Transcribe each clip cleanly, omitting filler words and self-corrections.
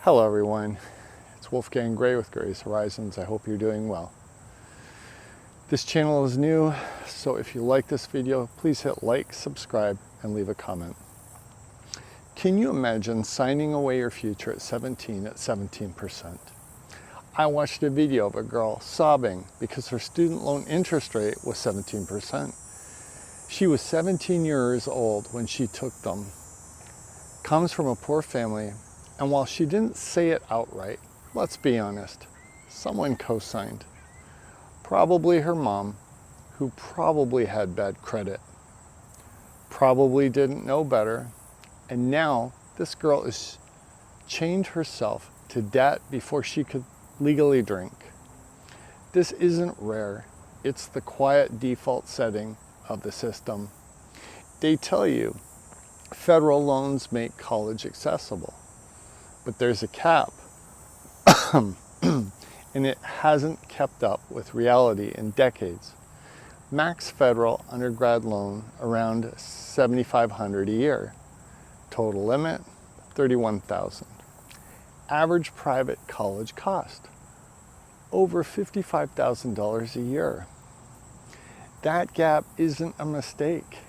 Hello everyone, it's Wolfgang Gray with Gray's Horizons. I hope you're doing well. This channel is new, so if you like this video, please hit like, subscribe, and leave a comment. Can you imagine signing away your future at 17 at 17%? I watched a video of a girl sobbing because her student loan interest rate was 17%. She was 17 years old when she took them. Comes from a poor family, and while she didn't say it outright, let's be honest, someone co-signed. Probably her mom, who probably had bad credit, probably didn't know better, and now this girl is chained herself to debt before she could legally drink. This isn't rare, it's the quiet default setting of the system. They tell you federal loans make college accessible, but there's a cap, and it hasn't kept up with reality in decades. Max federal undergrad loan around $7,500 a year. Total limit, $31,000. Average private college cost, over $55,000 a year. That gap isn't a mistake,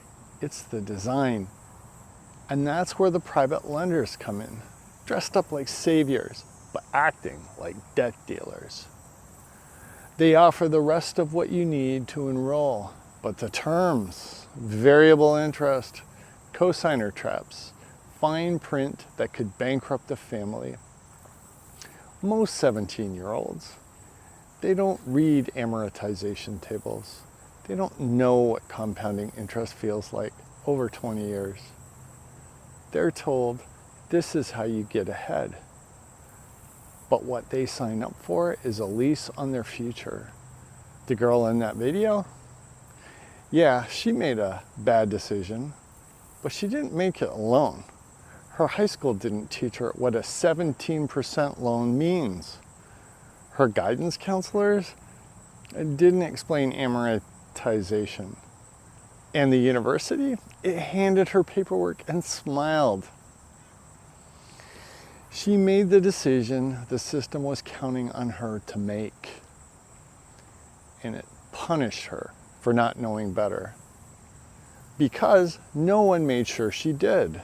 it's the design. And that's where the private lenders come in, dressed up like saviors, but acting like debt dealers. They offer the rest of what you need to enroll, but the terms, variable interest, cosigner traps, fine print that could bankrupt a family. Most 17-year-olds, they don't read amortization tables. They don't know what compounding interest feels like over 20 years. They're told this is how you get ahead. But what they sign up for is a lease on their future. The girl in that video, yeah, she made a bad decision, but she didn't make it alone. Her high school didn't teach her what a 17% loan means. Her guidance counselors didn't explain amortization. And the university, it handed her paperwork and smiled. She made the decision the system was counting on her to make, and it punished her for not knowing better, because no one made sure she did.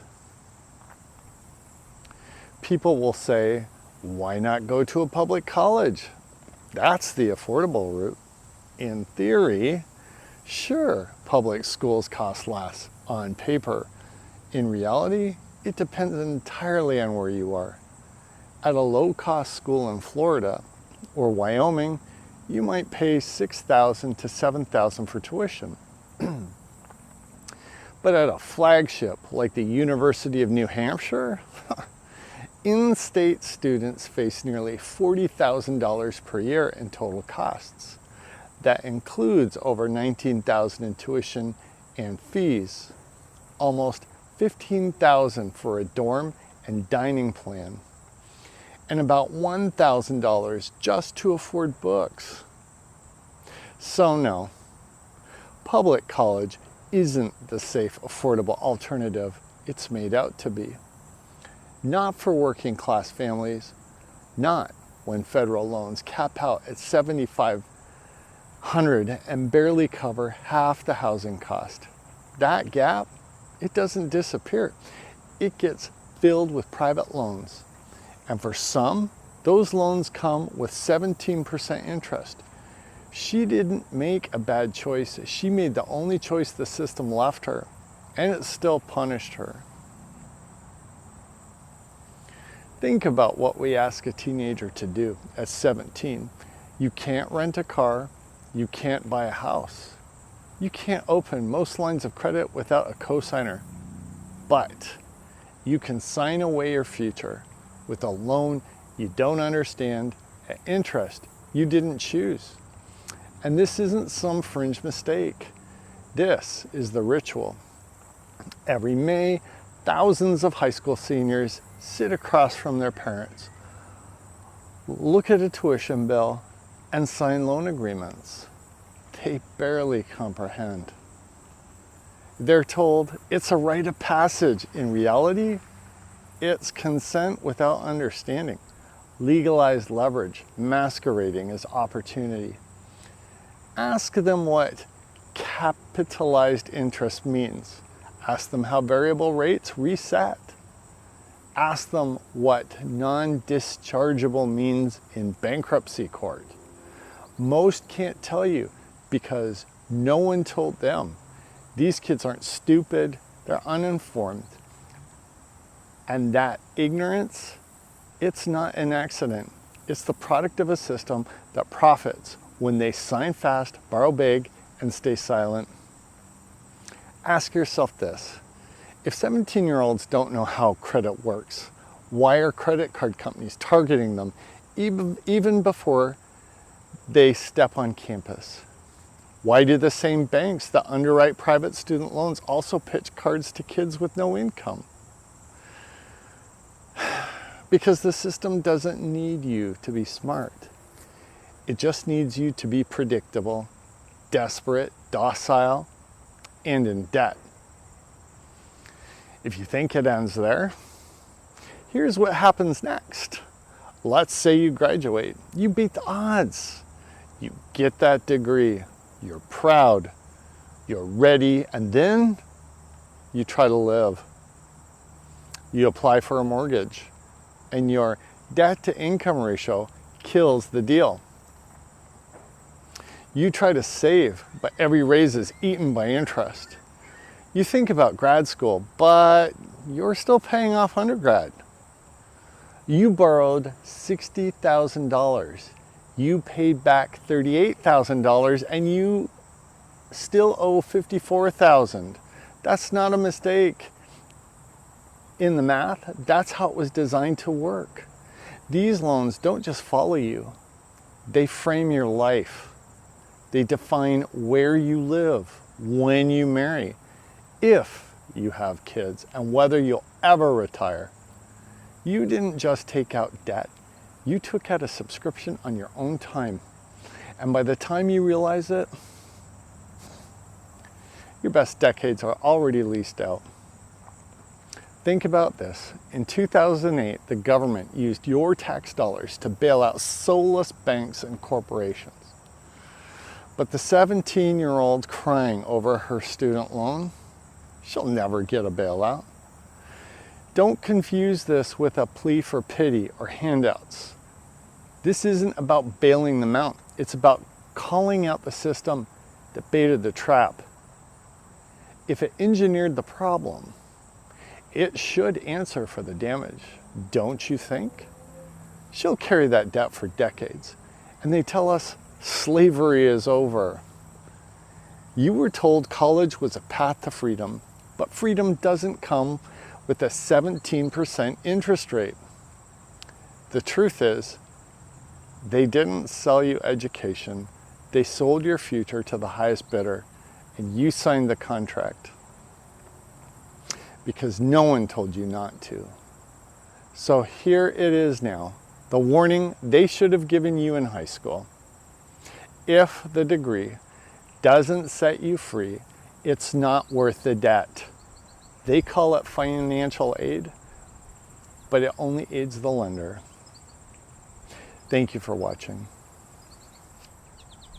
People will say, why not go to a public college? That's the affordable route. In theory, sure, public schools cost less on paper. In reality, it depends entirely on where you are. At a low-cost school in Florida or Wyoming, you might pay $6,000 to $7,000 for tuition. But at a flagship like the University of New Hampshire, in-state students face nearly $40,000 per year in total costs. That includes over $19,000 in tuition and fees, almost $15,000 for a dorm and dining plan, and about $1,000 just to afford books. So no, public college isn't the safe, affordable alternative it's made out to be. Not for working class families, not when federal loans cap out at $7,500 and barely cover half the housing cost. That gap, it doesn't disappear. It gets filled with private loans. And for some, those loans come with 17% interest. She didn't make a bad choice. She made the only choice the system left her, and it still punished her. Think about what we ask a teenager to do at 17. You can't rent a car. You can't buy a house. You can't open most lines of credit without a cosigner. But you can sign away your future with a loan you don't understand at interest you didn't choose. And this isn't some fringe mistake. This is the ritual. Every May, thousands of high school seniors sit across from their parents, look at a tuition bill, and sign loan agreements. They barely comprehend. They're told it's a rite of passage. In reality, It's consent without understanding. Legalized leverage masquerading as opportunity. Ask them what capitalized interest means. Ask them how variable rates reset. Ask them what non-dischargeable means in bankruptcy court. Most can't tell you because no one told them. These kids aren't stupid, they're uninformed. And that ignorance, it's not an accident. It's the product of a system that profits when they sign fast, borrow big, and stay silent. Ask yourself this. If 17-year-olds don't know how credit works, why are credit card companies targeting them even before they step on campus? Why do the same banks that underwrite private student loans also pitch cards to kids with no income? Because the system doesn't need you to be smart. It just needs you to be predictable, desperate, docile, and in debt. If you think it ends there, here's what happens next. Let's say you graduate. You beat the odds. You get that degree. You're proud. You're ready. And then you try to live. You apply for a mortgage. And your debt to income ratio kills the deal. You try to save, but every raise is eaten by interest. You think about grad school, but you're still paying off undergrad. You borrowed $60,000. You paid back $38,000 and you still owe $54,000. That's not a mistake. In the math, that's how it was designed to work. These loans don't just follow you. They frame your life. They define where you live, when you marry, if you have kids, and whether you'll ever retire. You didn't just take out debt. You took out a subscription on your own time. And by the time you realize it, your best decades are already leased out. Think about this. In 2008, the government used your tax dollars to bail out soulless banks and corporations. But the 17-year-old crying over her student loan, she'll never get a bailout. Don't confuse this with a plea for pity or handouts. This isn't about bailing them out. It's about calling out the system that baited the trap. If it engineered the problem, it should answer for the damage, don't you think? She'll carry that debt for decades. And they tell us slavery is over. You were told college was a path to freedom, but freedom doesn't come with a 17% interest rate. The truth is, they didn't sell you education. They sold your future to the highest bidder, and you signed the contract because no one told you not to. So here it is now, the warning they should have given you in high school. If the degree doesn't set you free, it's not worth the debt. They call it financial aid, but it only aids the lender. Thank you for watching.